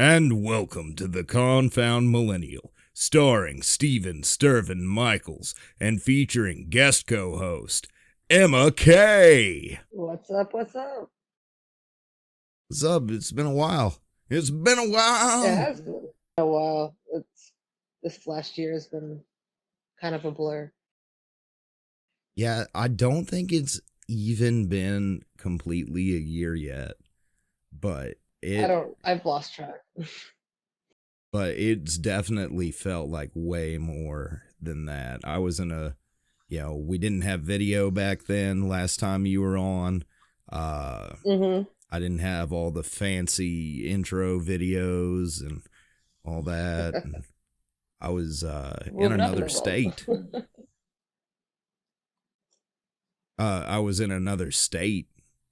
And welcome to the Confound Millennial, starring Steven Stirvin Michaels and featuring guest co-host Emma Kay. What's up? What's up? What's up? It's been a while. It's been a It while. has been a while. This last year has been kind of a blur. Yeah, I don't think it's even been completely a year yet, but I've lost track. but it's definitely felt like way more than that. I was in we didn't have video back then last time you were on. Mm-hmm. I didn't have all the fancy intro videos and all that. And I was in another state. I was in another state.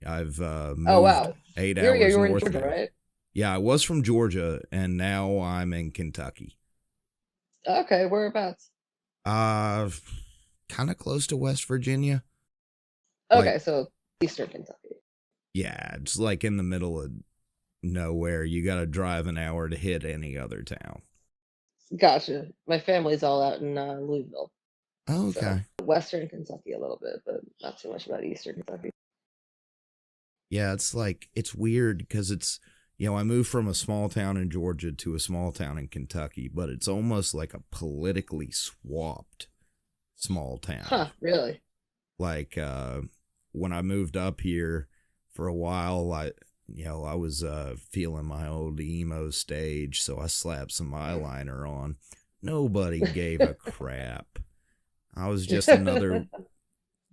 I've moved Oh wow, 8 you hours were in north Georgia, now. right? Yeah, I was from Georgia, and now I'm in Kentucky. Okay, whereabouts? Kind of close to West Virginia. Okay, so Eastern Kentucky. Yeah, it's like in the middle of nowhere. You got to drive an hour to hit any other town. Gotcha. My family's all out in Louisville. Oh, okay. So Western Kentucky a little bit, but not too much about Eastern Kentucky. Yeah, it's weird because I moved from a small town in Georgia to a small town in Kentucky, but it's almost like a politically swapped small town. Huh, really? Like, when I moved up here for a while, I was feeling my old emo stage, so I slapped some eyeliner on. Nobody gave a crap. I was just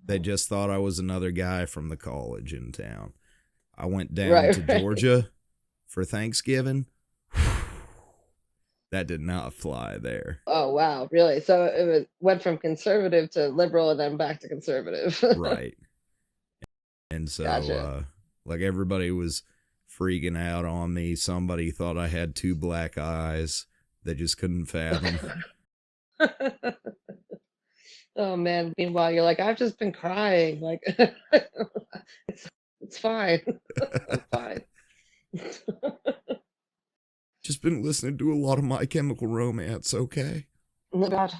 they just thought I was another guy from the college in town. I went down to Georgia for Thanksgiving. That did not fly there. Oh wow, really? So it went from conservative to liberal and then back to conservative. Right. And so Gotcha. like everybody was freaking out on me. Somebody thought I had two black eyes. They just couldn't fathom. Oh man. Meanwhile, you're like, I've just been crying. Like, it's fine. I'm fine. Just been listening to a lot of My Chemical Romance, okay? Oh my God.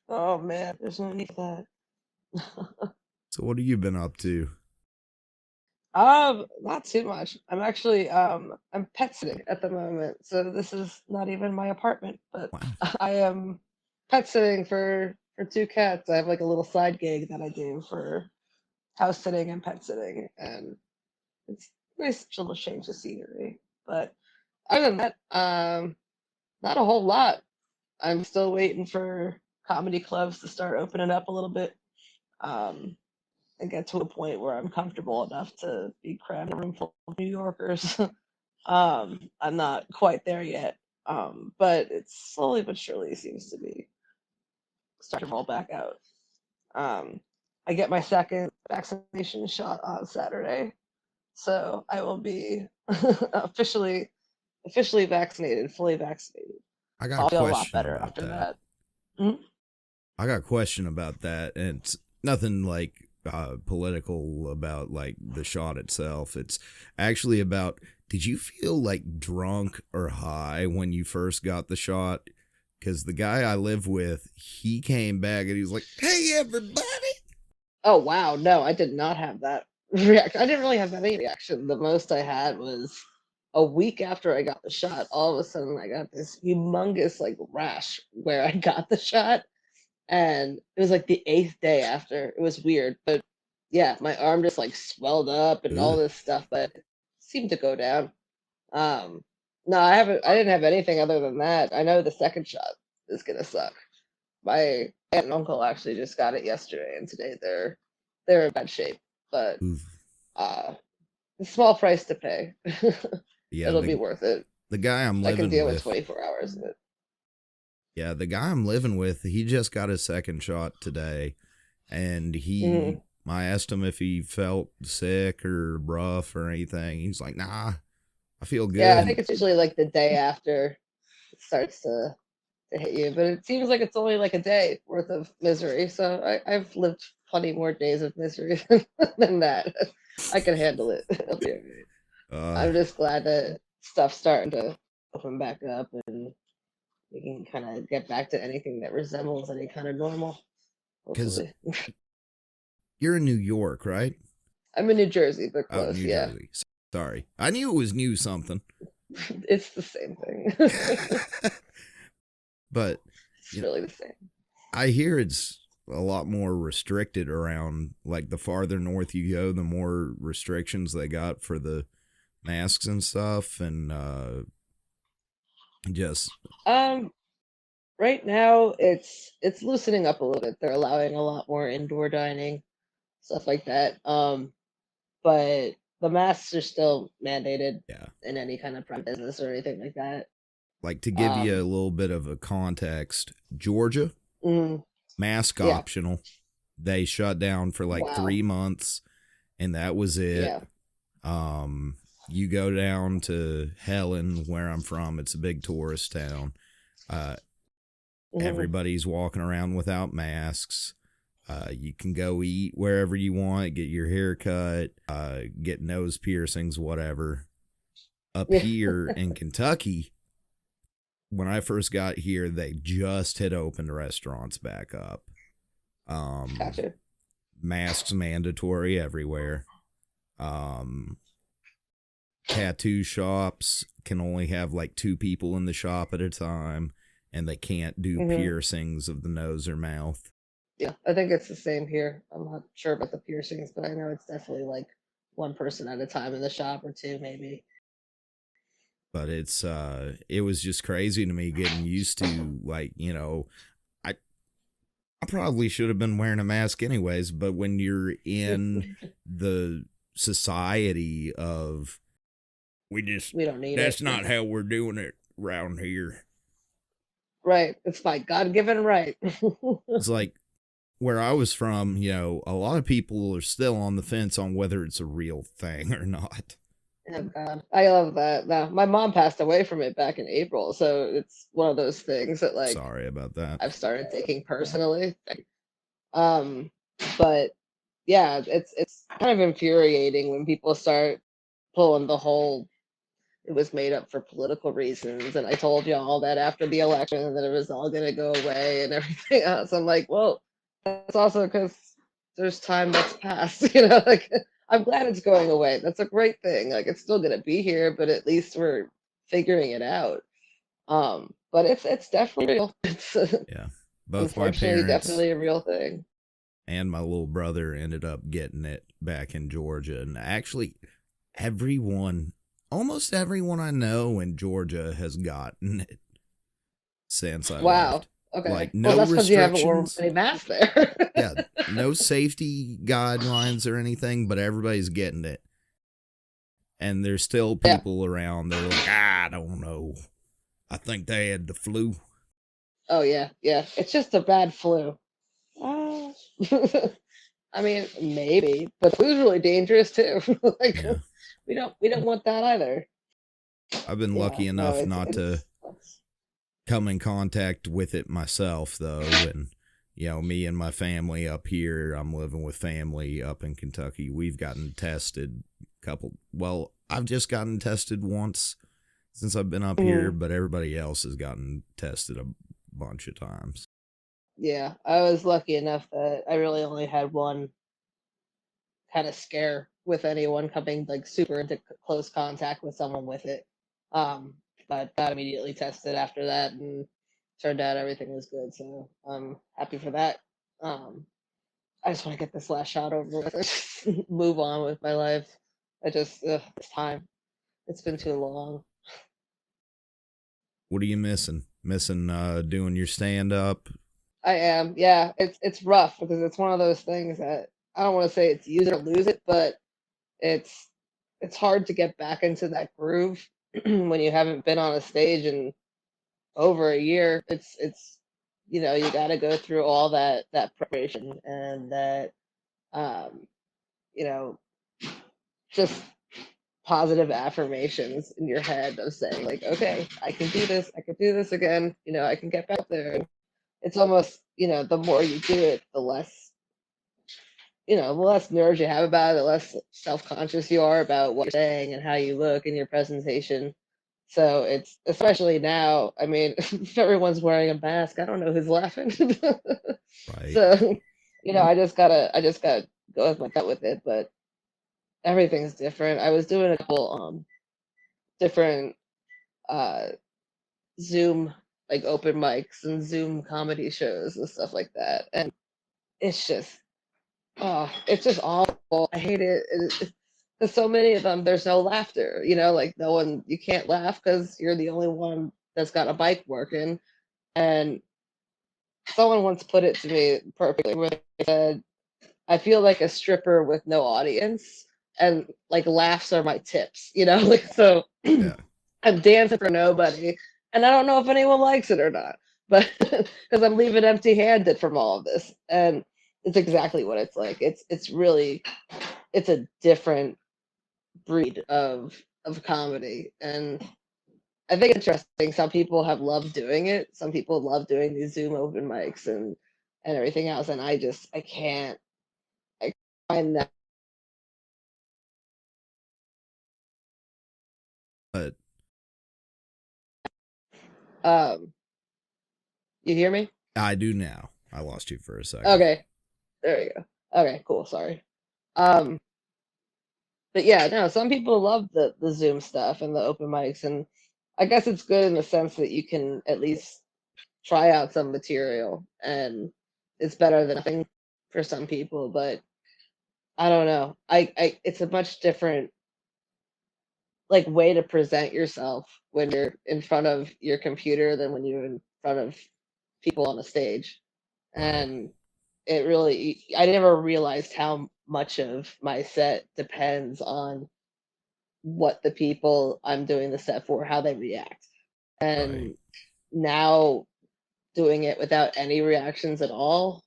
Oh man, there's no need for that. So what have you been up to? Not too much. I'm actually I'm pet sitting at the moment, so this is not even my apartment, but Wow. I am pet sitting for two cats. I have like a little side gig that I do for house sitting and pet sitting, and it's nice little change of scenery. But other than that, not a whole lot. I'm still waiting for comedy clubs to start opening up a little bit. Um, and get to a point where I'm comfortable enough to be crammed in a room full of New Yorkers. I'm not quite there yet, but it slowly but surely seems to be starting to roll back out. I get my second vaccination shot on Saturday, so I will be officially vaccinated, fully vaccinated. I got I'll a feel a lot question better about after that. that. Mhm. I got a question about that, and it's nothing like political about like the shot itself. It's actually about, did you feel like drunk or high when you first got the shot? Because the guy I live with, he came back and he was like, "Hey, everybody." Oh wow, no, I did not have that reaction. I didn't really have any reaction. The most I had was a week after I got the shot. All of a sudden, I got this humongous like rash where I got the shot, and it was like the eighth day after. It was weird, but yeah, my arm just like swelled up and all Ugh. this stuff, but it seemed to go down. Um, no, I haven't. I didn't have anything other than that. I know the second shot is gonna suck. My aunt and uncle actually just got it yesterday, and today they're in bad shape. But Oof. uh, a small price to pay. Yeah, It'll be worth it. the guy I'm I can living deal with with. 24 hours of it. Yeah, the guy I'm living with, he just got his second shot today, and Mhm. I asked him if he felt sick or rough or anything. He's like, "Nah, I feel Yeah, I good." think it's usually like the day after it starts to hit you, but it seems like it's only like a day worth of misery. So I've lived plenty more days of misery than that. I can handle it. It'll be okay. Uh, I'm just glad that stuff's starting to open back up and we can kind of get back to anything that resembles any kind of normal. because Hopefully, you're in New York, right? I'm in New Jersey, but Oh, close. New Yeah, Jersey. Sorry, I knew it was new something. it's the same thing. But It's you know, really the same. I hear it's a lot more restricted around. Like the farther north you go, the more restrictions they got for the masks and stuff, and just Um, right now it's loosening up a little bit. They're allowing a lot more indoor dining, stuff like that. But the masks are still mandated yeah. in any kind of private business or anything like that. Like to give you a Um, little bit of a context, Georgia mm, mask yeah, optional. They shut down for like wow, 3 months, and that was it. yeah, Um, you go down to Helen, where I'm from. It's a big tourist town. Uh, hmm Everybody's walking around without masks. You can go eat wherever you want, get your hair cut, get nose piercings, whatever. Up yeah, here in Kentucky, when I first got here, they just had opened restaurants back up. Um, gotcha. Masks mandatory everywhere. Um, Tattoo shops can only have like two people in the shop at a time, and they can't do hmm piercings of the nose or mouth. Yeah, I think it's the same here. I'm not sure about the piercings, but I know it's definitely like one person at a time in the shop or two, maybe. But it was just crazy to me getting used to, like, I I probably should have been wearing a mask anyways, but when you're in the society of we just We don't need that's it. not how we're doing it around here. Right. It's my God given right. It's like where I was from, a lot of people are still on the fence on whether it's a real thing or not. Oh God, I love that. Now, my mom passed away from it back in April, so it's one of those things that like Sorry about that. I've started taking personally. Um, but yeah, it's kind of infuriating when people start pulling the whole it was made up for political reasons, and I told you all that after the election that it was all going to go away and everything else. I'm like, well, that's also because there's time that's passed, like I'm glad it's going away. That's a great thing. Like it's still going to be here, but at least we're figuring it out. But it's definitely real. It's Yeah. Both my unfortunately parents definitely a real thing. and my little brother ended up getting it back in Georgia. And actually, almost everyone I know in Georgia has gotten it since I Wow. left. Okay. Like, Well, no that's because you haven't worn restrictions. any masks there. Yeah. No safety guidelines or anything, but everybody's getting it. And there's still Yeah. people around. They're like, I don't know. I think they had the flu. Oh yeah, yeah. It's just a bad flu. Uh, I mean, maybe, but flu's really dangerous too. Like Yeah. we don't want that either. I've been Yeah, lucky no, enough it's not to it's come in contact with it myself, though. And, me and my family up here, I'm living with family up in Kentucky. We've gotten tested I've just gotten tested once since I've been up here, mm, but everybody else has gotten tested a bunch of times. yeah. I was lucky enough that I really only had one kind of scare with anyone coming like super into close contact with someone with it. Um, but got immediately tested after that and turned out everything was good. So I'm happy for that. Um, I just want to get this last shot over with. Just move on with my life. It's time. It's been too long. What are you missing? Missing doing your stand up? I am. Yeah, it's rough because it's one of those things that I don't want to say it's use it or lose it, but it's it's hard to get back into that groove when you haven't been on a stage in over a year. It's you got to go through all that preparation and that um you know just positive affirmations in your head of saying like, okay, I can do this, I can do this again, I can get back there. It's almost, the more you do it, the less the less nerves you have about it, the less self-conscious you are about what you're saying and how you look in your presentation. So it's especially now. I mean, if everyone's wearing a mask, I don't know who's laughing. Right. So, I just gotta go with my gut with it. But everything's different. I was doing a couple different uh Zoom like open mics and Zoom comedy shows and stuff like that, and it's just it's just awful. I hate it. Because so many of them, there's no laughter. Like no one, you can't laugh because you're the only one that's got a mic working. And someone once put it to me perfectly, where they said, "I feel like a stripper with no audience, and like laughs are my tips." Like so. Yeah. I'm dancing for nobody, and I don't know if anyone likes it or not, but because I'm leaving empty-handed from all of this, and it's exactly what it's like. It's really it's a different breed of comedy, and I think it's interesting. Some people have loved doing it. Some people love doing these Zoom open mics and everything else, and I can't. I find that. But Um, you hear me? I do now. I lost you for a second. Okay, there you go. Okay, cool. Sorry. Um, But yeah, no, some people love the Zoom stuff and the open mics, and I guess it's good in the sense that you can at least try out some material, and it's better than nothing for some people. But I don't know. It's a much different like way to present yourself when you're in front of your computer than when you're in front of people on a stage, Right. and it really I never realized how much of my set depends on what the people I'm doing the set for, how they react. Right. And now doing it without any reactions at all,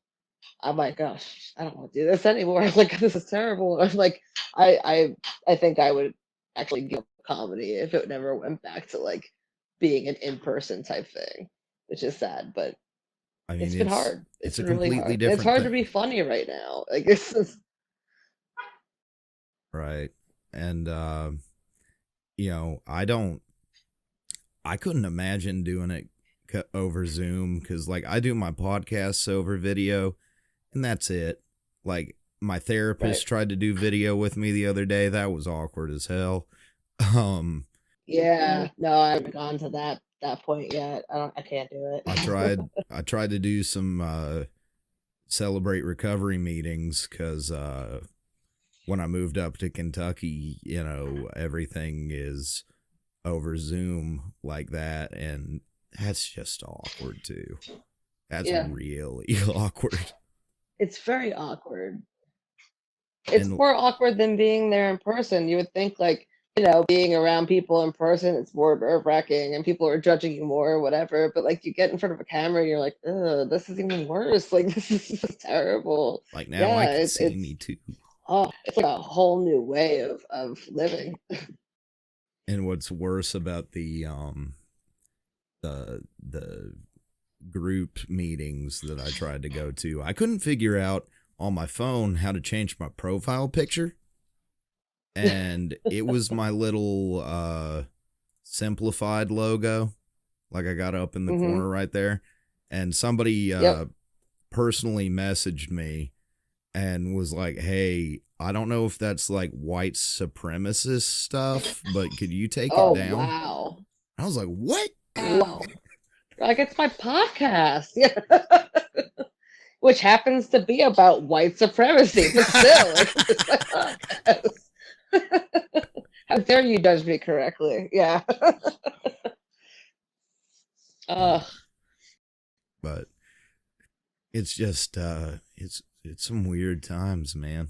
I'm like, gosh, I don't want to do this anymore. I'm like, this is terrible. I'm like, I think I would actually give up comedy if it never went back to like being an in-person type thing, which is sad, but I mean, it's been hard. it's It's a been really completely hard. And it's different hard to be thing. funny right now. Like it's just, Right. And I couldn't imagine doing it over Zoom because, like, I do my podcasts over video, and that's it. Like, my right. therapist tried to do video with me the other day. That was awkward as hell. Um, Yeah, no, I haven't gone to that point yet. I can't do I it. tried to do some celebrate recovery meetings because when I moved up to Kentucky, everything is over Zoom like that, and that's just awkward too. That's Yeah, really awkward. it's very awkward. It's And more awkward than being there in person. You would think like, being around people in person, it's more nerve-wracking and people are judging you more or whatever. But like you get in front of a camera, you're like, ugh, this is even worse. Like this is just terrible. like now I Yeah, could it's see it's me too. it's like a whole new way of living. And what's worse about the group meetings that I tried to go to, I couldn't figure out on my phone how to change my profile picture. And it was my little simplified logo, like I got up in the Hmm. corner right there. And somebody Yep. personally messaged me and was like, "Hey, I don't know if that's like white supremacist stuff, but could you take it Oh down?" wow. I was like, "What?" Wow. Like it's my podcast. Yeah. Which happens to be about white supremacy, but still, it's my podcast. How dare you judge me correctly? Yeah. Uh, uh, but it's just it's some weird times, man.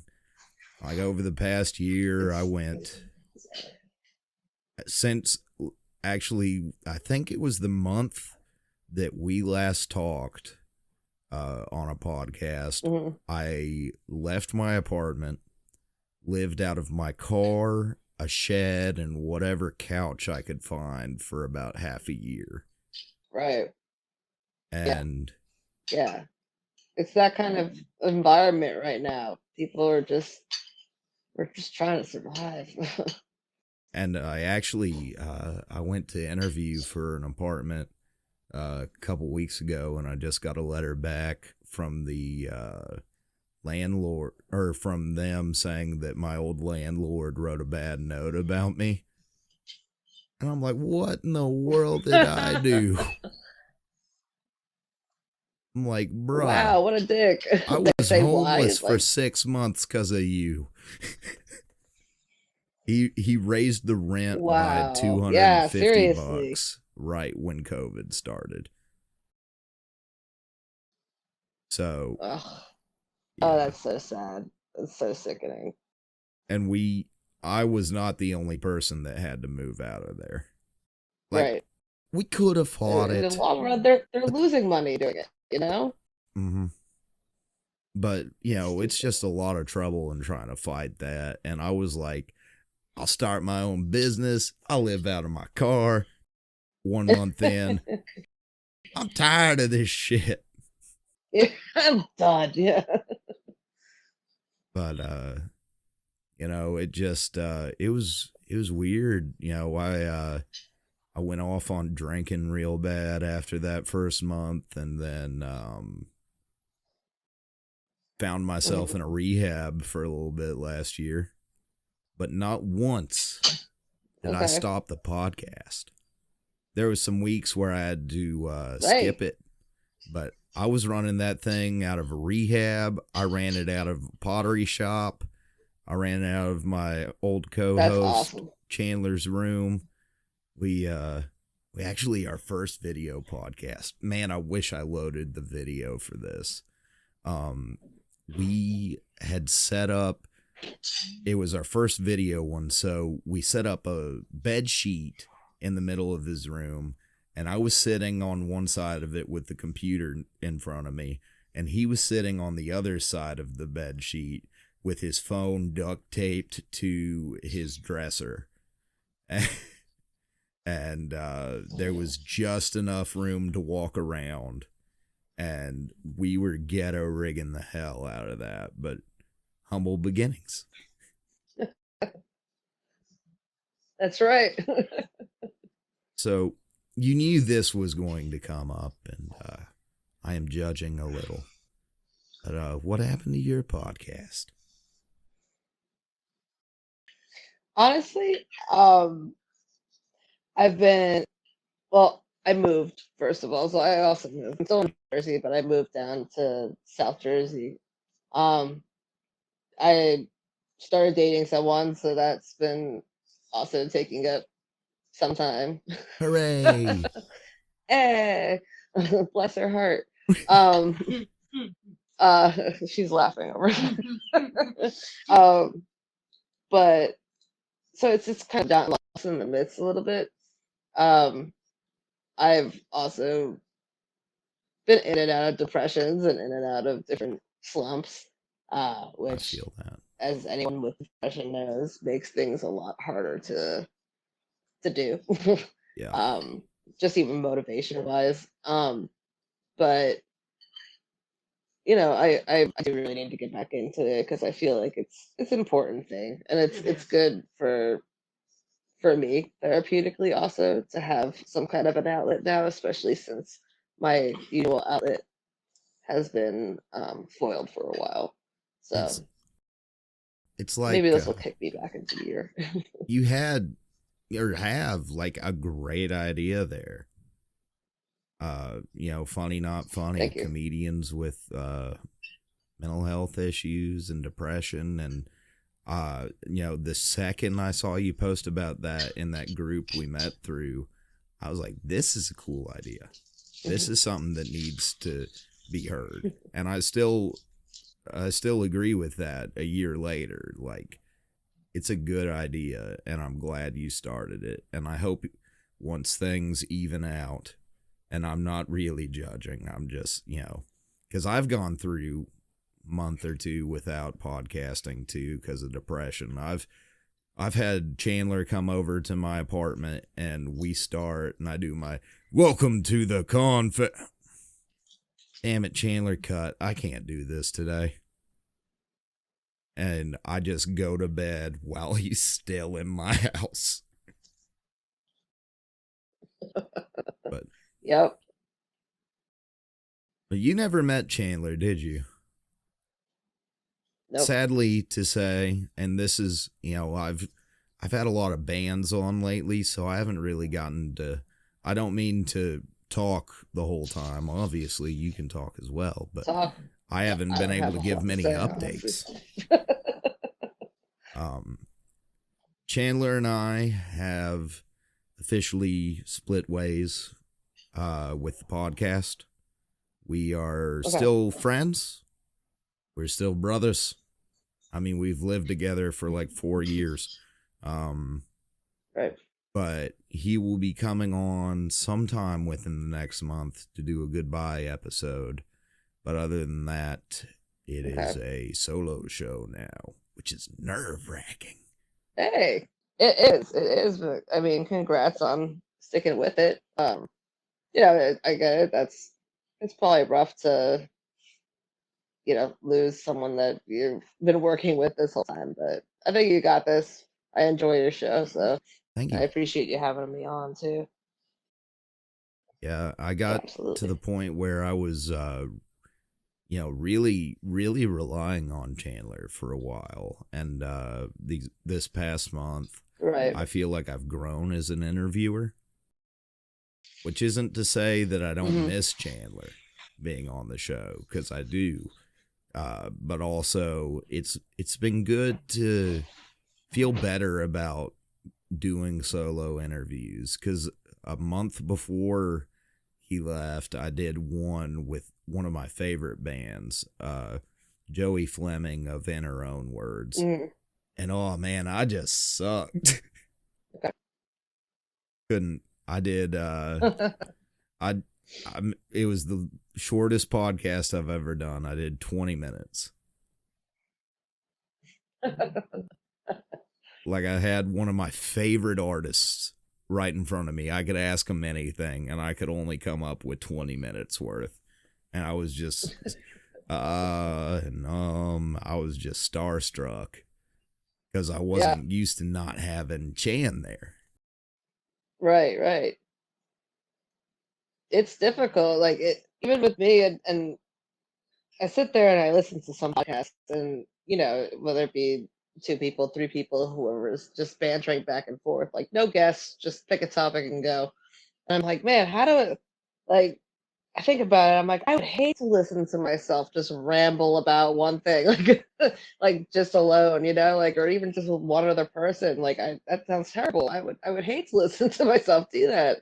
Like over the past year, I it's went since actually I think it was the month that we last talked on a podcast. mhm. I left my apartment, lived out of my car, a shed, and whatever couch I could find for about half a year. Right. Yeah. And Yeah. it's that kind of environment right now. People are just we're just trying to survive. And I actually I went to interview for an apartment a couple weeks ago, and I just got a letter back from the landlord, or from them, saying that my old landlord wrote a bad note about me. And I'm like, what in the world did I do? I'm like, bruh, Wow, what a dick. I They was say why? homeless It's for like, 6 months because of you. He raised the rent by wow. Yeah, 250 seriously. bucks right when COVID started. So, Ugh. Oh, yeah. that's so sad. That's so sickening. And I was not the only person that had to move out of there. Like, Right. we could have fought In the it, long run, they're losing money doing it, you know? mm-hmm. But, you know, it's Stupid. just a lot of trouble in trying to fight that. And I was like, I'll start my own business. I'll live out of my car. 1 month in, I'm tired of this shit. Yeah, I'm done. Yeah. But you know, it was weird. You know, I went off on drinking real bad after that first month, and then found myself Mhm. in a rehab for a little bit last year. But not once did I Okay. stop the podcast. There was some weeks where I had to Right. skip it, but I was running that thing out of a rehab. I ran it out of a pottery shop. I ran it out of my old That's co-host awesome. Chandler's room. We actually, our first video podcast. Man, I wish I loaded the video for this. Um we had set up, it was our first video one, so we set up a bed sheet in the middle of his room, and I was sitting on one side of it with the computer in front of me, and he was sitting on the other side of the bed sheet with his phone duct taped to his dresser. And there was just enough room to walk around, and we were ghetto rigging the hell out of that, but humble beginnings. That's right. So you knew this was going to come up, and I am judging a little. But what happened to your podcast? Honestly, I've been well, I moved first of all, so I also moved. I'm still in Jersey, but I moved down to South Jersey. Um, I started dating someone, so that's been also taking up some time. Hooray! Eh, bless her heart. Um, uh, she's laughing over. um, but so it's just kind of gotten lost in the midst a little bit. Um, I've also been in and out of depressions and in and out of different slumps, I which, feel that. as anyone with depression knows, makes things a lot harder to do. Yeah. um, just even motivation wise. But I do really need to get back into it because I feel like it's an important thing, and it's good for me therapeutically also to have some kind of an outlet now, especially since my usual outlet has been foiled for a while. It's So it's maybe like this will kick me back into gear. you had or have like a great idea there. You know, funny not funny, Thank you. comedians with mental health issues and depression, and you know, the second I saw you post about that in that group we met through, I was like, this is a cool idea. This is something that needs to be heard. And I still agree with that a year later. Like, it's a good idea, and I'm glad you started it. And I hope once things even out, and I'm not really judging, I'm just, you know, because I've gone through month or two without podcasting too because of depression. I've had Chandler come over to my apartment, and we start, and I do my welcome to the Confound. damn it, Chandler cut. I can't do this today. And I just go to bed while he's still in my house. But Yep. you never met Chandler, did you? Nope. Sadly to say, and this is, I've had a lot of bands on lately, so I haven't really gotten to. I don't mean to talk the whole time. Obviously, you can talk as well, but Talk. I haven't I been don't able have to a give lot to many say, honestly. updates. Chandler and I have officially split ways with the podcast. We are Okay. still friends. We're still brothers. I mean, we've lived together for like 4 years. Right. But he will be coming on sometime within the next month to do a goodbye episode. But other than that, it is a solo show now, which is nerve-wracking. Hey, it is. It is. But, I mean, congrats on sticking with it. Yeah, I get it. It's probably rough to, lose someone that you've been working with this whole time. But I think you got this. I enjoy your show, so Thank I you. appreciate you having me on too. Yeah, I got to the Absolutely. point where I was, really, really relying on Chandler for a while. And this past month, Right. I feel like I've grown as an interviewer, which isn't to say that I don't Hmm. miss Chandler being on the show, because I do. But also, it's been good to feel better about doing solo interviews, because a month before he left, I did one with one of my favorite bands, Joey Fleming of In Her Own Words. Hmm. And oh man, I just sucked. Okay. Couldn't. I did. I. It was the shortest podcast I've ever done. I did 20 minutes. Like, I had one of my favorite artists right in front of me. I could ask him anything, and I could only come up with 20 minutes worth. And I was just, I was just starstruck because I Yeah. wasn't used to not having Chan there. Right. Right. It's difficult. Like it, even with me, and I sit there and I listen to some podcasts, and whether it be two people, three people, whoever is just bantering back and forth, like no guests, just pick a topic and go. And I'm like, man, how do it? Like, I think about it. I'm like, I would hate to listen to myself just ramble about one thing, like, like just alone, like, or even just with one other person. Like, that sounds terrible. I would hate to listen to myself do that.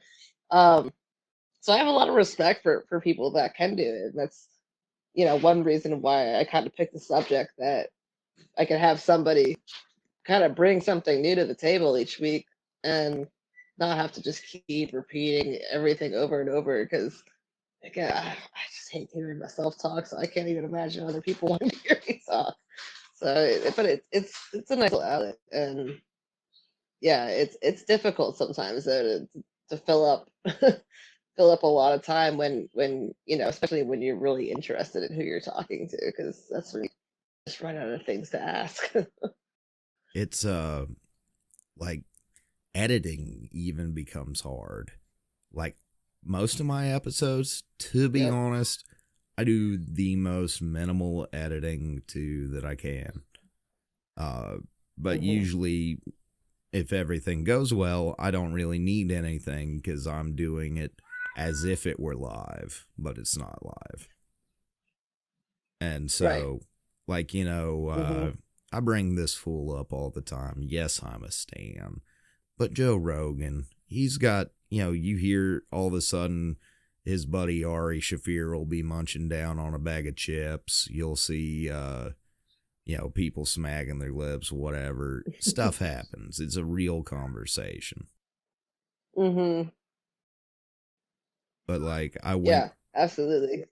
Um, so I have a lot of respect for people that can do it. And that's one reason why I kind of picked the subject, that I could have somebody kind of bring something new to the table each week and not have to just keep repeating everything over and over, because again, I just hate hearing myself talk, so I can't even imagine other people wanting to hear me talk. So, but it's a nice little outlet, and yeah, it's difficult sometimes though to fill up fill up a lot of time when especially when you're really interested in who you're talking to, because that's when you just run out of things to ask. It's, like, editing even becomes hard. Like, most of my episodes, to be Yep. honest, I do the most minimal editing that I can. But Hmm. usually, if everything goes well, I don't really need anything because I'm doing it as if it were live, but it's not live. And Right. so, like, Hmm. I bring this fool up all the time. Yes, I'm a stan. But Joe Rogan, he's got, you hear all of a sudden his buddy Ari Shafir will be munching down on a bag of chips. You'll see, people smacking their lips, whatever. Stuff happens. It's a real conversation. Hmm. But like, Yeah, absolutely.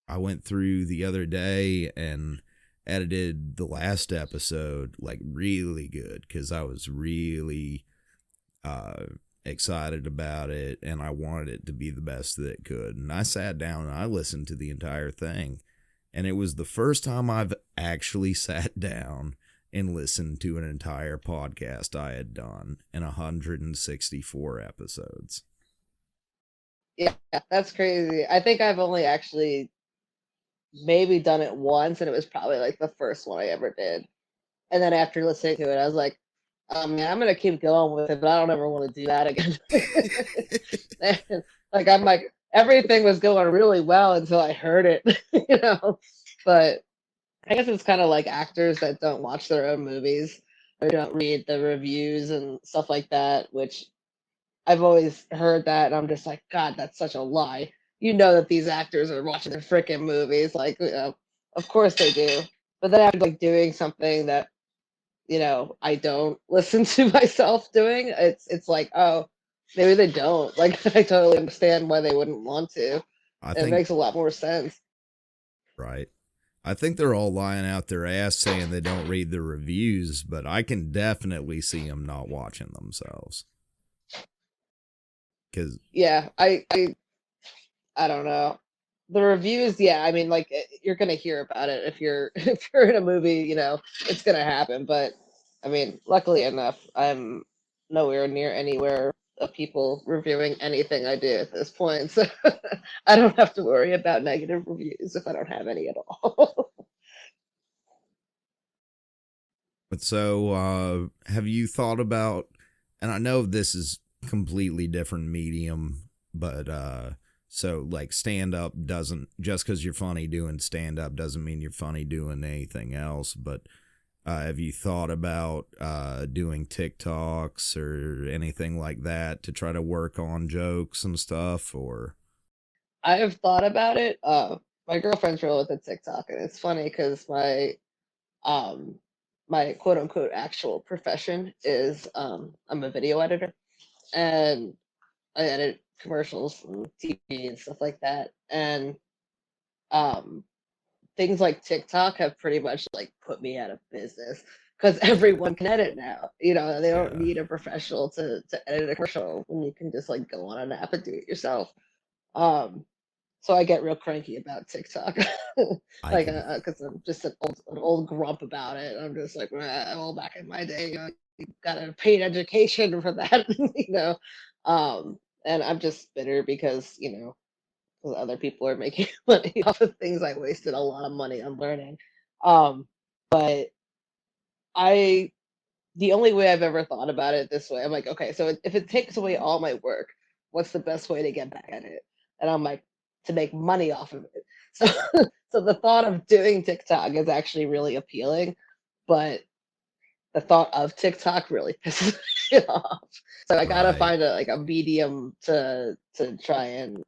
I went through the other day and edited the last episode like really good because I was really excited about it, and I wanted it to be the best that it could. And I sat down and I listened to the entire thing. And it was the first time I've actually sat down and listened to an entire podcast I had done in 164 episodes. Yeah, that's crazy. I think I've only actually maybe done it once, and it was probably like the first one I ever did. And then after listening to it, I was like, man, I'm gonna keep going with it, but I don't ever want to do that again. And, like I'm like everything was going really well until I heard it, you know. But I guess it's kind of like actors that don't watch their own movies or don't read the reviews and stuff like that, which I've always heard that, and I'm just like, God, that's such a lie. You know that these actors are watching their freaking movies, like, of course they do. But then after like doing something that I don't listen to myself doing, it's like, oh, maybe they don't. Like, I totally understand why they wouldn't want to. I It think, makes a lot more sense. right? I think they're all lying out their ass saying they don't read the reviews, but I can definitely see them not watching themselves. Because, Yeah, I don't know. The reviews, yeah, I mean, like you're gonna hear about it if you're if you're in a movie, it's gonna happen. But I mean, luckily enough, I'm nowhere near anywhere of people reviewing anything I do at this point, so I don't have to worry about negative reviews if I don't have any at all. but so, have you thought about, and I know this is completely different medium, but, so like stand up doesn't, just because you're funny doing stand up doesn't mean you're funny doing anything else. But have you thought about doing TikToks or anything like that to try to work on jokes and stuff? Or I have thought about it. My girlfriend's real with a TikTok, and it's funny because um my quote unquote actual profession is I'm a video editor, and I edit commercials and TV and stuff like that. And um, things like TikTok have pretty much like put me out of business because yeah, everyone can edit now. They don't yeah, need a professional to edit a commercial, and you can just like go on an app and do it yourself. Um, so I get real cranky about TikTok, I like can. because I'm just an old grump about it. I'm just like, well, back in my day, you got a paid education for that, Um, and I'm just bitter because 'cause other people are making money off of things I wasted a lot of money on learning. But I the only way I've ever thought about it this way, I'm like, okay, so if it takes away all my work, what's the best way to get back at it? And I'm like, to make money off of it. So, so the thought of doing TikTok is actually really appealing, but the thought of TikTok really pisses me off. So I gotta Right. find a medium to try and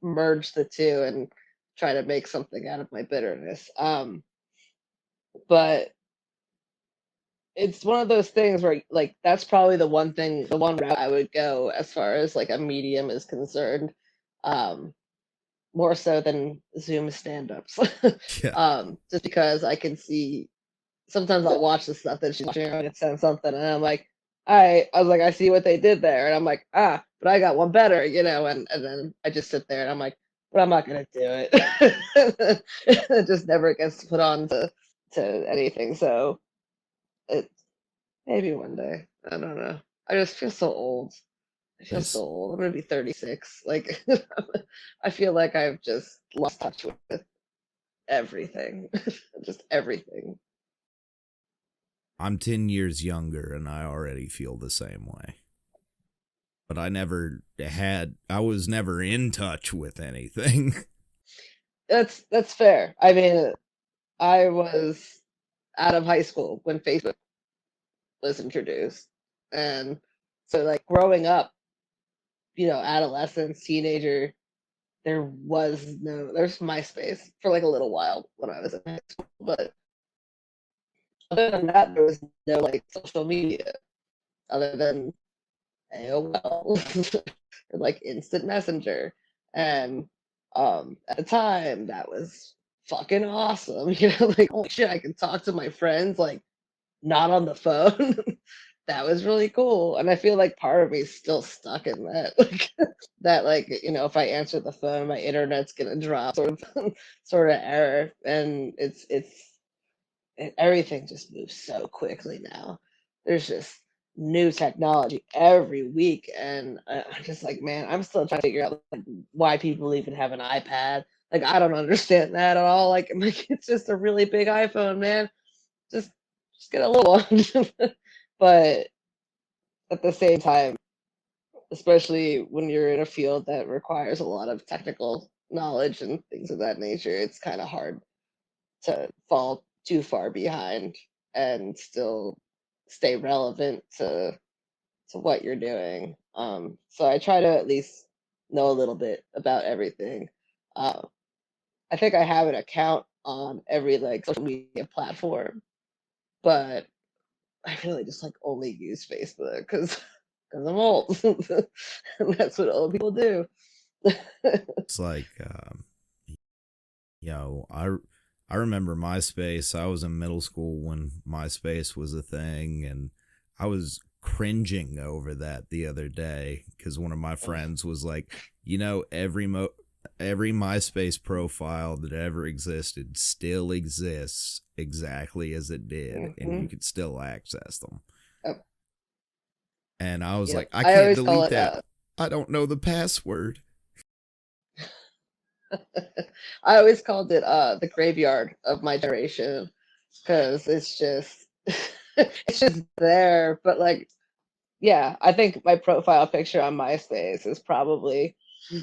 merge the two and try to make something out of my bitterness. But it's one of those things where like that's probably the one route I would go as far as like a medium is concerned. Um, More so than Zoom stand-ups. Yeah. Just because I can see sometimes I'll watch the stuff that she's watching or I get sent something and I'm like, I was like, I see what they did there. And I'm like, but I got one better, and then I just sit there and I'm like, but I'm not gonna do it. It just never gets put on to anything. So it maybe one day. I don't know. I just feel so old. I feel so It's, old. I'm gonna be 36. Like I feel like I've just lost touch with everything. Just everything. I'm 10 years younger and I already feel the same way. But I was never in touch with anything. That's fair. I mean, I was out of high school when Facebook was introduced. And so like growing up, adolescence, teenager, there's MySpace for like a little while when I was in high school, but other than that, there was no like social media other than AOL or like instant messenger. And at the time that was fucking awesome. Like holy shit, I can talk to my friends like not on the phone. that was really cool. And I feel like part of me is still stuck in that, like that, like, if I answer the phone, my internet's gonna drop, sort of, sort of error. And everything just moves so quickly now. There's just new technology every week, and I'm just like, man, I'm still trying to figure out like why people even have an iPad. Like, I don't understand that at all. Like, I'm like, it's just a really big iPhone, man. Just just get a little one. But at the same time, especially when you're in a field that requires a lot of technical knowledge and things of that nature, it's kind of hard to fall too far behind and still stay relevant to what you're doing. So I try to at least know a little bit about everything. Uh, I think I have an account on every like social media platform, but I really just like only use Facebook because I'm old. And that's what old people do. It's like, I remember MySpace. I was in middle school when MySpace was a thing, and I was cringing over that the other day because one of my friends was like, every MySpace profile that ever existed still exists exactly as it did, and you Hmm. could still access them. Yep. And I was like, Yep. I I can't always call delete it that. I don't know the password. I always called it the graveyard of my generation because it's just it's just there. But like, yeah, I think my profile picture on MySpace is probably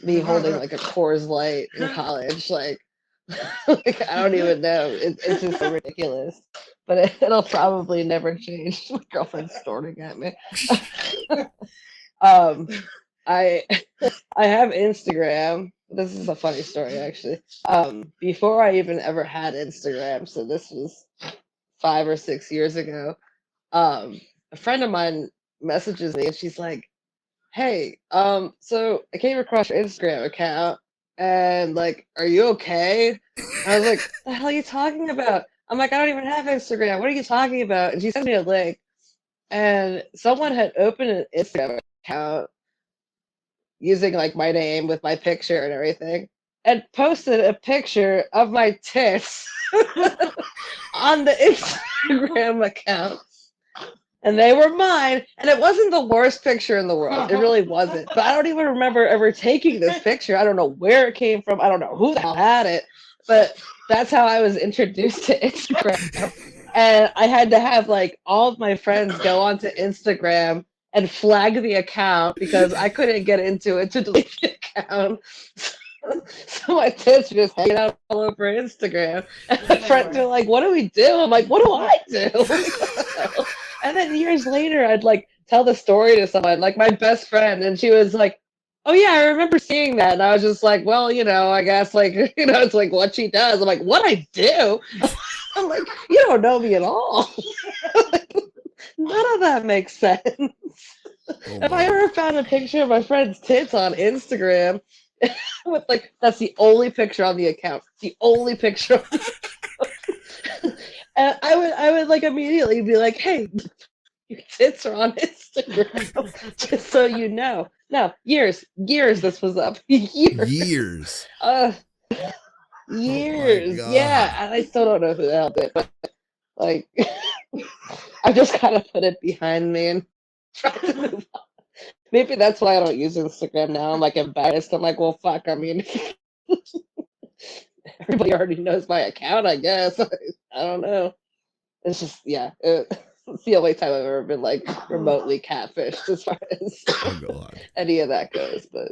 me holding like a Coors Light in college. Like, like I don't even know. It's just so ridiculous. But it'll probably never change. My girlfriend's storming at me. um, I I have Instagram. This is a funny story, actually. Before I even ever had Instagram, so this was 5 or 6 years ago. A friend of mine messages me, and she's like, "Hey, so I came across your Instagram account, and like, are you okay?" And I was like, "The hell are you talking about?" I'm like, "I don't even have Instagram. What are you talking about?" And she sent me a link, and someone had opened an Instagram account using like my name with my picture and everything, and posted a picture of my tits on the Instagram account. And they were mine, and it wasn't the worst picture in the world. It really wasn't. But I don't even remember ever taking this picture. I don't know where it came from. I don't know who the hell had it. But that's how I was introduced to Instagram. And I had to have like all of my friends go onto Instagram and flag the account because I couldn't get into it to delete the account. So my tits were just hanging out all over Instagram. And my friends were like, "What do we do?" I'm like, "What do I do?" Like, what the hell? And then years later, I'd like tell the story to someone, like my best friend, and she was like, "Oh yeah, I remember seeing that." And I was just like, "Well, I guess like it's like what she does." I'm like, "What I do?" I'm like, "You don't know me at all." Like, none of that makes sense. Oh If I my. ever found a picture of my friend's tits on Instagram, with like that's the only picture on the account, the only picture on the account, and I would like immediately be like, "Hey, your tits are on Instagram, just so you know." No, years this was up. Years. Years. Uh, Oh my years. Yeah, God. and I still don't know who the hell did it, but like, I just kind of put it behind me and tried to move on. Maybe that's why I don't use Instagram now. I'm like embarrassed. I'm like, well, fuck. I mean, everybody already knows my account, I guess. I don't know. It's just, yeah. It's the only time I've ever been like remotely catfished as far as Oh God. any of that goes. But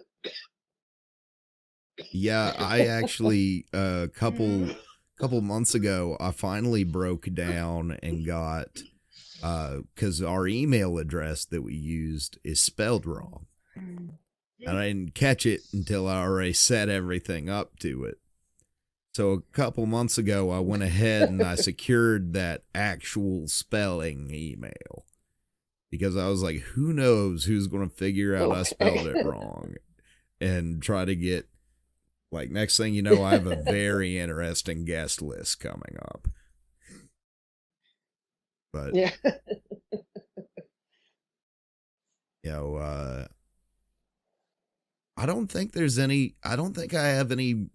Yeah, I actually a couple months ago I finally broke down and got cuz our email address that we used is spelled wrong. And I didn't catch it until I already set everything up to it. So a couple months ago I went ahead and I secured that actual spelling email because I was like, who knows who's going to figure out I spelled it okay. wrong and try to get, like, next thing you know, I have a very interesting guest list coming up. But Yeah. You know, I don't think there's any. I don't think I have any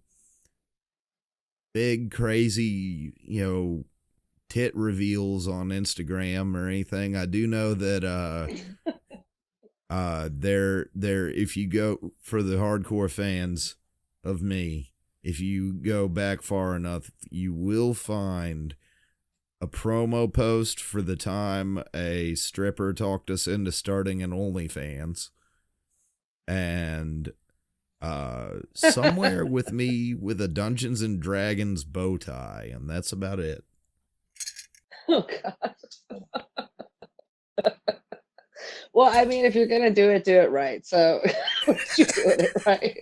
big crazy, tit reveals on Instagram or anything. I do know that there if you go for the hardcore fans of me, if you go back far enough, you will find a promo post for the time a stripper talked us into starting an OnlyFans, and somewhere with me with a Dungeons and Dragons bow tie, and that's about it. Oh God. Well, I mean, if you're gonna do it right. So you're doing it right.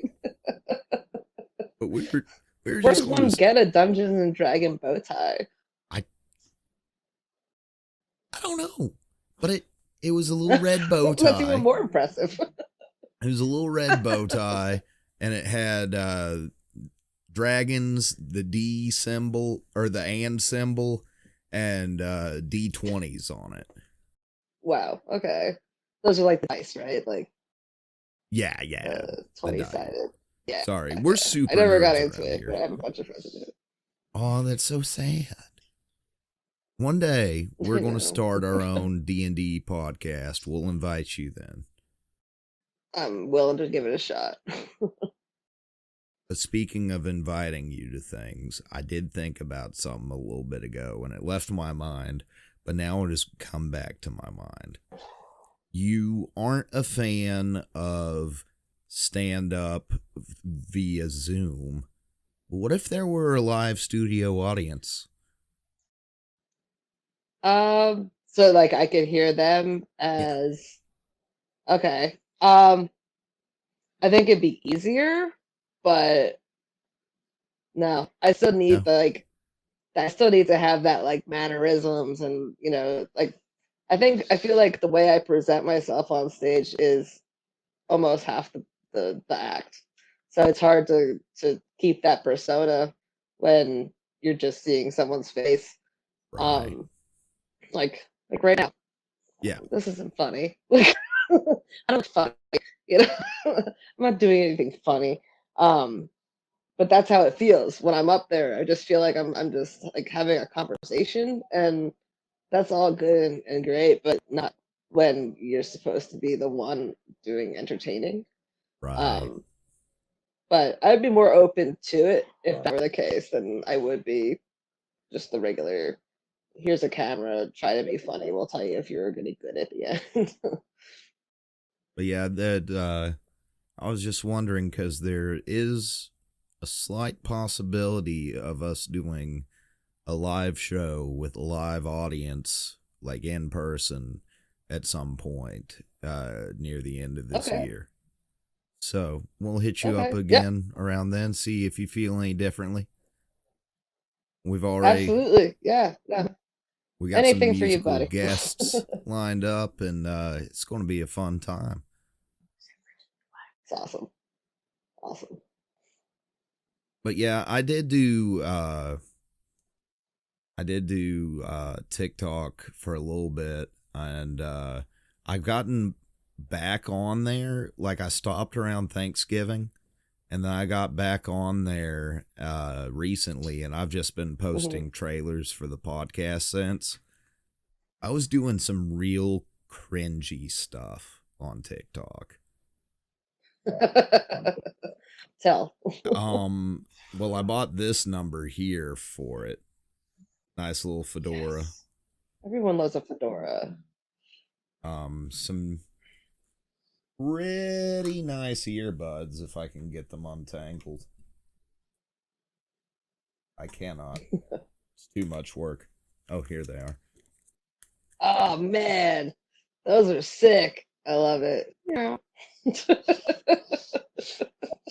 But we were Where just does going one to. get a Dungeons and Dragon bow tie? I don't know, but it was a little red bow That's even tie. more impressive. It was a little red bow tie, and it had dragons, the D symbol or the and symbol, and D20s on it. Wow. Okay. Those are like the dice, right? Like Yeah, the the 20 dice. sided. Yeah. Sorry, we're Yeah. super I never got nerds into around it, but I here. have a bunch of friends who do it. Oh, that's so sad. One day we're I going to know. start our own D&D podcast. We'll invite you then. I'm willing to give it a shot. But speaking of inviting you to things, I did think about something a little bit ago and it left my mind, but now it has come back to my mind. You aren't a fan of stand-up via Zoom. What if there were a live studio audience? So like I could hear them Yeah. as okay. I think it'd be easier, but no, I still need No. the like I still need to have that like mannerisms and like I feel like the way I present myself on stage is almost half the act. So it's hard to keep that persona when you're just seeing someone's face. Right. Um like right now. Yeah. This isn't funny. Like I don't funny, you know. I'm not doing anything funny. Um but that's how it feels when I'm up there. I just feel like I'm just like having a conversation, and that's all good and great, but not when you're supposed to be the one doing entertaining. Right. Um, but I'd be more open to it if that were the case than I would be just the regular. Here's a camera. Try to be funny. We'll tell you if you're gonna be good at the end. But yeah, that I was just wondering because there is a slight possibility of us doing a live show with a live audience, like in person, at some point near the end of this Okay. year. So we'll hit you up Okay. Yep. again around then, see if you feel any differently. We've already Absolutely. Yeah. No. we got some Anything for you, musical buddy. guests lined up, and it's going to be a fun time. It's awesome. Awesome. But yeah, I did do TikTok for a little bit, and I've gotten back on there. Like I stopped around Thanksgiving, and then I got back on there recently, and I've just been posting trailers for the podcast since. I was doing some real cringy stuff on TikTok. Tell. Well, I bought this number here for it. Nice little fedora. Yes. Everyone loves a fedora. Some pretty nice earbuds if I can get them untangled. I cannot. It's too much work. Oh, here they are. Oh man, those are sick. I love it. Yeah.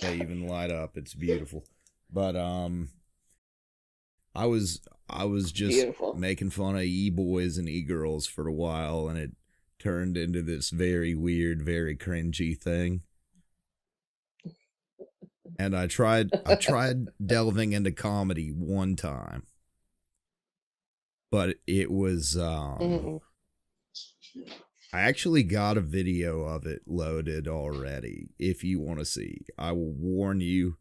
They even light up. It's beautiful. But I was just Beautiful. making fun of e-boys and e-girls for a while, and it turned into this very weird, very cringy thing. And I tried delving into comedy one time, but it was Mhm. I actually got a video of it loaded already. If you want to see, I will warn you,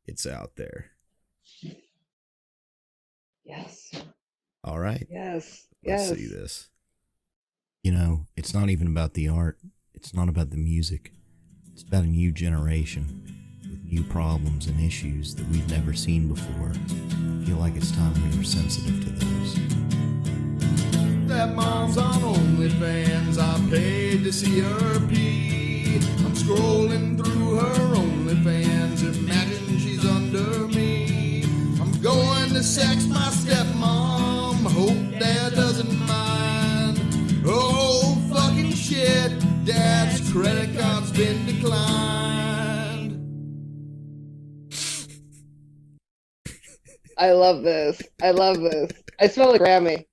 it's out there. Yes. All right, Yes. let's Yes. see this. You know, it's not even about the art. It's not about the music. It's about a new generation with new problems and issues that we've never seen before. I feel like it's time we were sensitive to those. That mom's on OnlyFans, I paid to see her pee. I'm scrolling through her OnlyFans, imagine she's under me. I'm going to sex my stepmom, hope dad doesn't mind. Oh, fucking shit, dad's credit card's been declined. I love this. I love this. I smell a Grammy.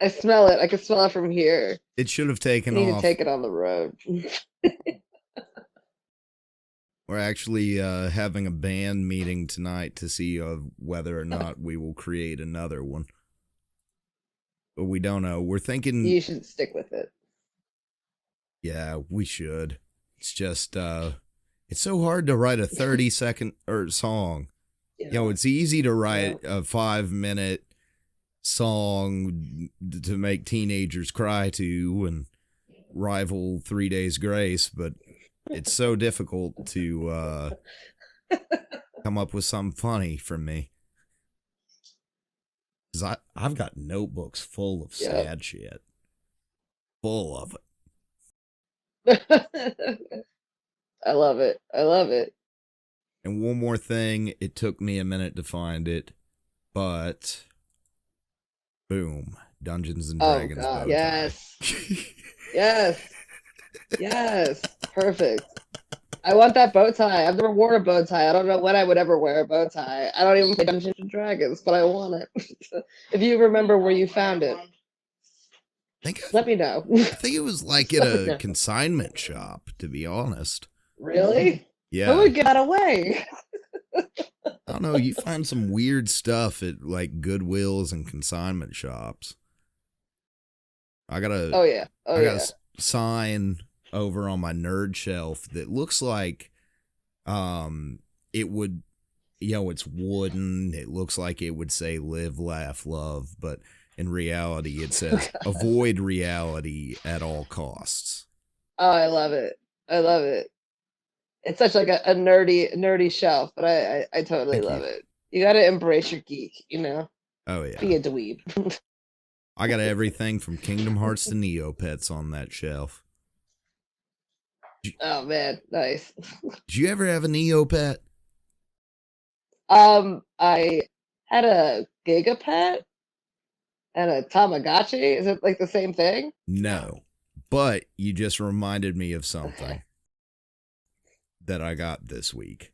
I smell it. I can smell it from here. It should have I taken need off. to take it on the road. We're actually having a band meeting tonight to see whether or not we will create another one. But we don't know. We're thinking, You should stick with it. yeah, we should. It's just, it's so hard to write a 30-second song. Yeah. You know, it's easy to write a 5-minute song to make teenagers cry to and rival 3 Days Grace, but it's so difficult to come up with something funny from me. Because I've got notebooks full of sad shit. Full of it. I love it. I love it. And one more thing, it took me a minute to find it, but boom, Dungeons and Dragons bow tie. Yes. Yes. Yes. Perfect. I want that bow tie. I've never worn a bow tie. I don't know when I would ever wear a bow tie. I don't even play Dungeons and Dragons, but I want it. If you remember where you found it, let me know. I think it was like at a consignment shop, to be honest. Really? Yeah. Who would give that away? I don't know. You find some weird stuff at like Goodwills and consignment shops. I got a sign over on my nerd shelf that looks like it would, it's wooden. It looks like it would say live, laugh, love, but in reality it says avoid reality at all costs. Oh, I love it. I love it. It's such like a nerdy shelf, but I totally love it. You got to embrace your geek, Oh yeah. Be a dweeb. I got everything from Kingdom Hearts to Neopets on that shelf. Oh man, nice. Did you ever have a Neopet? I had a Gigapet and a Tamagotchi. Is it like the same thing? No, but you just reminded me of something that I got this week.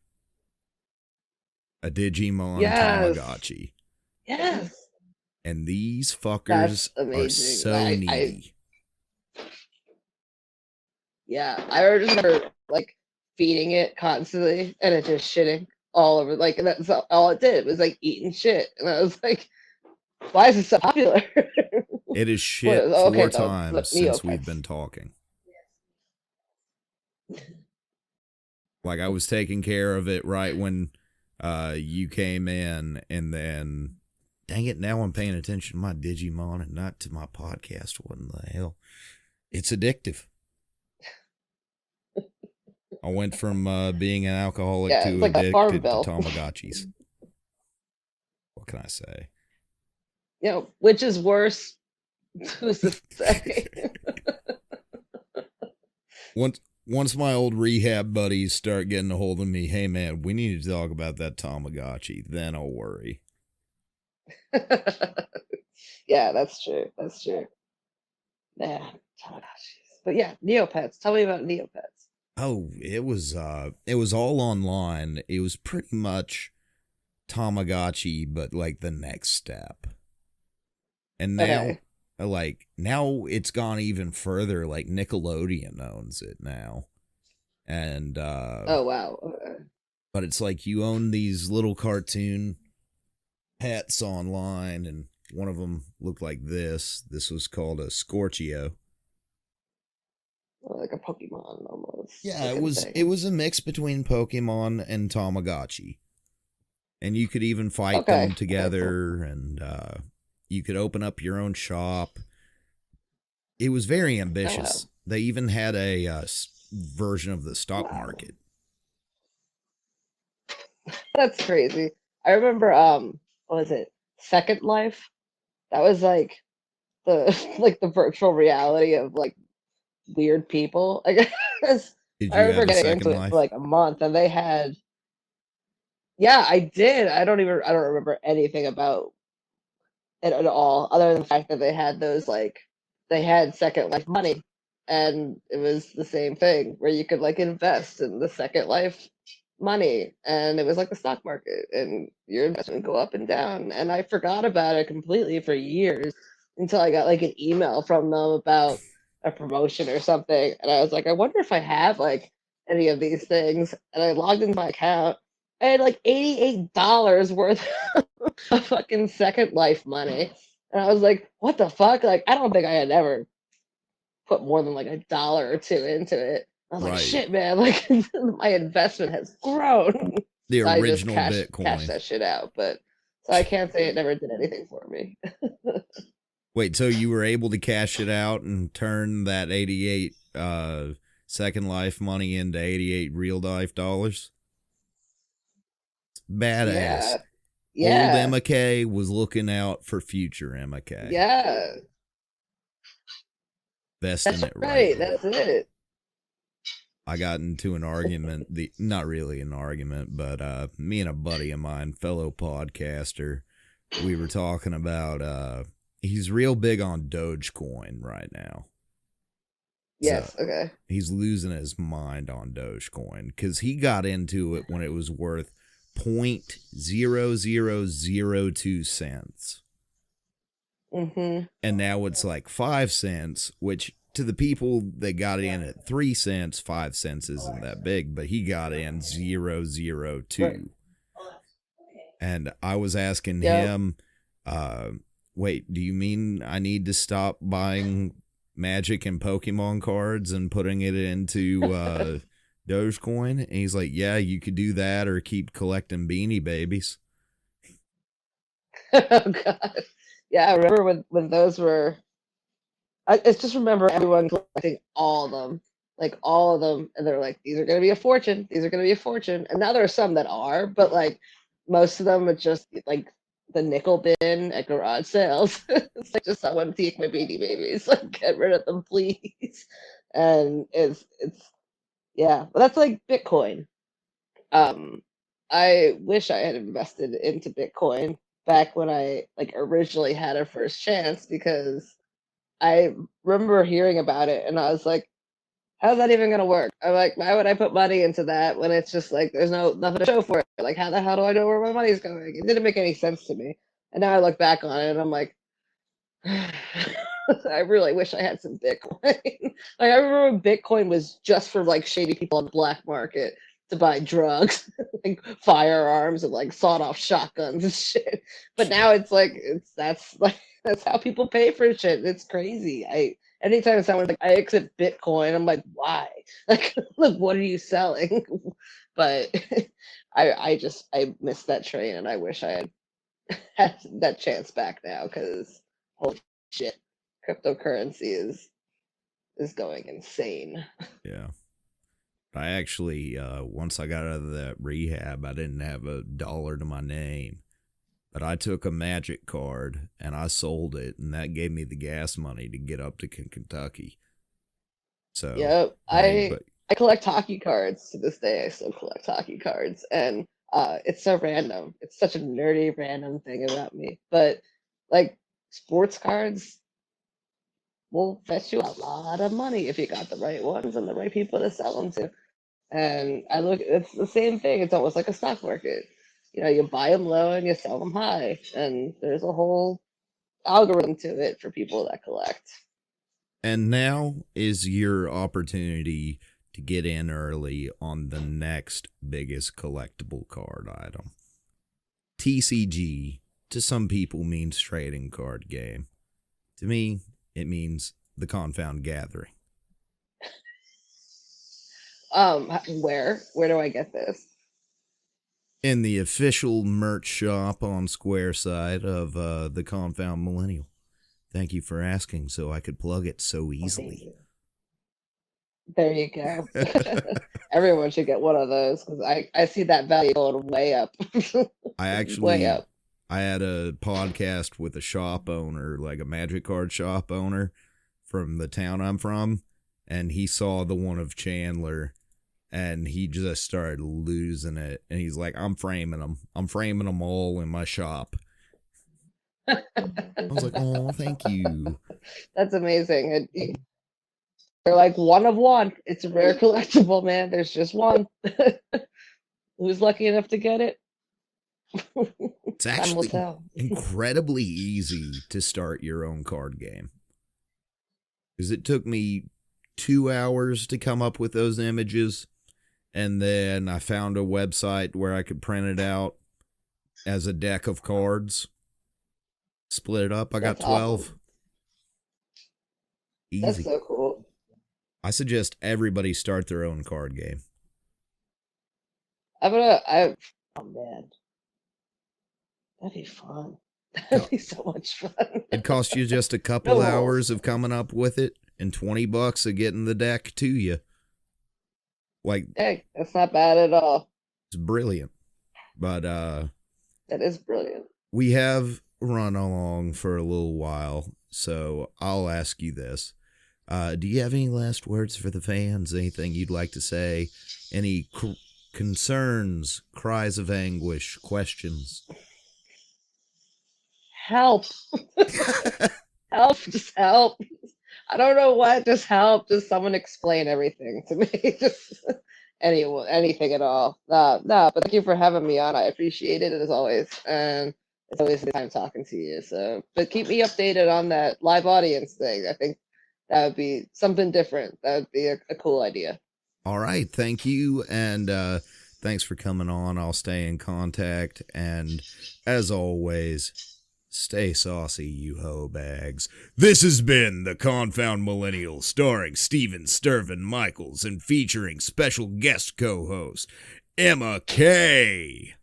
A Digimon Tamagotchi. Yes. And these fuckers are so needy. I remember like feeding it constantly and it just shitting all over. Like that's all it did. It was like eating shit. And I was like, why is it so popular? It is shit 4 times since we've been talking. Like I was taking care of it right when you came in, and then dang it, now I'm paying attention to my Digimon and not to my podcast. What in the hell? It's addictive. I went from being an alcoholic to like addicted to Tamagotchis. What can I say? Which is worse? Who's to say? Once my old rehab buddies start getting a hold of me, hey man, we need to talk about that Tamagotchi, then I'll worry. Yeah, that's true. That's true. Yeah, Tamagotchis. But yeah, Neopets. Tell me about Neopets. Oh, it was all online. It was pretty much Tamagotchi, but like the next step. And now, now it's gone even further. Like Nickelodeon owns it now, and oh wow. Okay. But it's like you own these little cartoon pets online, and one of them looked like this. This was called a Scorchio. like a Pokemon almost. Yeah, looking thing. it was a mix between Pokemon and Tamagotchi. And you could even fight them together, cool. and you could open up your own shop. It was very ambitious. Oh, wow. They even had a version of the stock market. That's crazy. I remember what was it? Second Life? That was like the like the virtual reality of like weird people. I guess Did I you remember have a getting into Second it for Life? like a month and they had yeah, I did. I don't remember anything about it at all, other than the fact that they had those like they had Second Life money, and it was the same thing where you could like invest in the Second Life money, and it was like the stock market, and your investment would go up and down. And I forgot about it completely for years until I got like an email from them about a promotion or something, and I was like, I wonder if I have like any of these things, and I logged into my account. I had like $88 worth of fucking Second Life money. And I was like, what the fuck? Like, I don't think I had ever put more than like $1 or two into it. I was like, Right. shit, man, like my investment has grown. The So I just original cashed Bitcoin. that shit out. But so I can't say it never did anything for me. Wait, so you were able to cash it out and turn that 88 Second Life money into 88 real life dollars? Badass. Yeah. Old Yeah. McKay was looking out for future McKay. Yeah. Besting That's it right. right. That's it. I got into an argument, not really an argument, but me and a buddy of mine, fellow podcaster, we were talking about he's real big on Dogecoin right now. Yes. So Okay. he's losing his mind on Dogecoin because he got into it when it was worth 0.0002 cents. Mm-hmm. And now it's like 5 cents, which to the people that got in at 3 cents, 5 cents isn't that big, but he got in 0.002. Right. And I was asking Yep. him, wait, do you mean I need to stop buying Magic and Pokemon cards and putting it into Dogecoin? And he's like, yeah, you could do that or keep collecting Beanie Babies. Oh God. Yeah, I remember when those were. I just remember everyone collecting all of them, like all of them, and they're like, "These are going to be a fortune. These are going to be a fortune." And now there are some that are, but like most of them are just like the nickel bin at garage sales. It's like just someone take my Beanie Babies, like get rid of them, please. And it's yeah, but that's like Bitcoin. Um, I wish I had invested into Bitcoin back when I like originally had a first chance because I remember hearing about it and I was like, how's that even gonna work? I'm like, why would I put money into that when it's just like there's nothing to show for it? Like how the hell do I know where my money's going? It didn't make any sense to me. And now I look back on it and I'm like, I really wish I had some Bitcoin. Like I remember when Bitcoin was just for like shady people on the black market to buy drugs, like firearms and like sawed off shotguns and shit. But now it's like that's like that's how people pay for shit. It's crazy. I anytime someone's like I accept Bitcoin, I'm like, why? Like what are you selling? But I missed that train and I wish I had that chance back now because holy shit, cryptocurrency is going insane. Yeah. I actually, once I got out of that rehab, I didn't have $1 to my name. But I took a Magic card and I sold it, and that gave me the gas money to get up to Kentucky. So, Yep, hey, but I collect hockey cards to this day. I still collect hockey cards, and it's so random. It's such a nerdy, random thing about me. But like sports cards will fetch you a lot of money if you got the right ones and the right people to sell them to. And I look, it's the same thing. It's almost like a stock market. You know, you buy them low and you sell them high, and there's a whole algorithm to it for people that collect. and now is your opportunity to get in early on the next biggest collectible card item. TCG, to some people, means trading card game. To me, it means the Confound Gathering. Where do I get this? In the official merch shop on Square side of the Confound Millennial. Thank you for asking, so I could plug it so easily. There you go. Everyone should get one of those because I see that value going way up. Way up. I had a podcast with a shop owner, like a magic card shop owner from the town I'm from, and he saw the one of Chandler, and he just started losing it. And he's like, I'm framing them. I'm framing them all in my shop. I was like, oh, thank you. That's amazing. They're like one of one. It's a rare collectible, man. There's just one. Who's lucky enough to get it? It's actually incredibly easy to start your own card game. Because it took me 2 hours to come up with those images. And then I found a website where I could print it out as a deck of cards. Split it up. I got 12. Awesome. Easy. That's so cool. I suggest everybody start their own card game. Oh man. That'd be fun. That'd be so much fun. It costs you just a couple hours of coming up with it and $20 of getting the deck to you. Like, hey, that's not bad at all. It's brilliant. But that is brilliant. We have run along for a little while, so I'll ask you this. Do you have any last words for the fans? Anything you'd like to say? Any concerns, cries of anguish, questions? Help. Help, just help. I don't know what, just help. Just someone explain everything to me. Just anything at all. No, but thank you for having me on. I appreciate it as always. And it's always a good time talking to you. So, but keep me updated on that live audience thing. I think that would be something different. That would be a cool idea. All right. Thank you. And thanks for coming on. I'll stay in contact. And as always, stay saucy, you hoe bags. This has been the Confound Millennial, starring Steven Stirvin Michaels and featuring special guest co-host Emma K.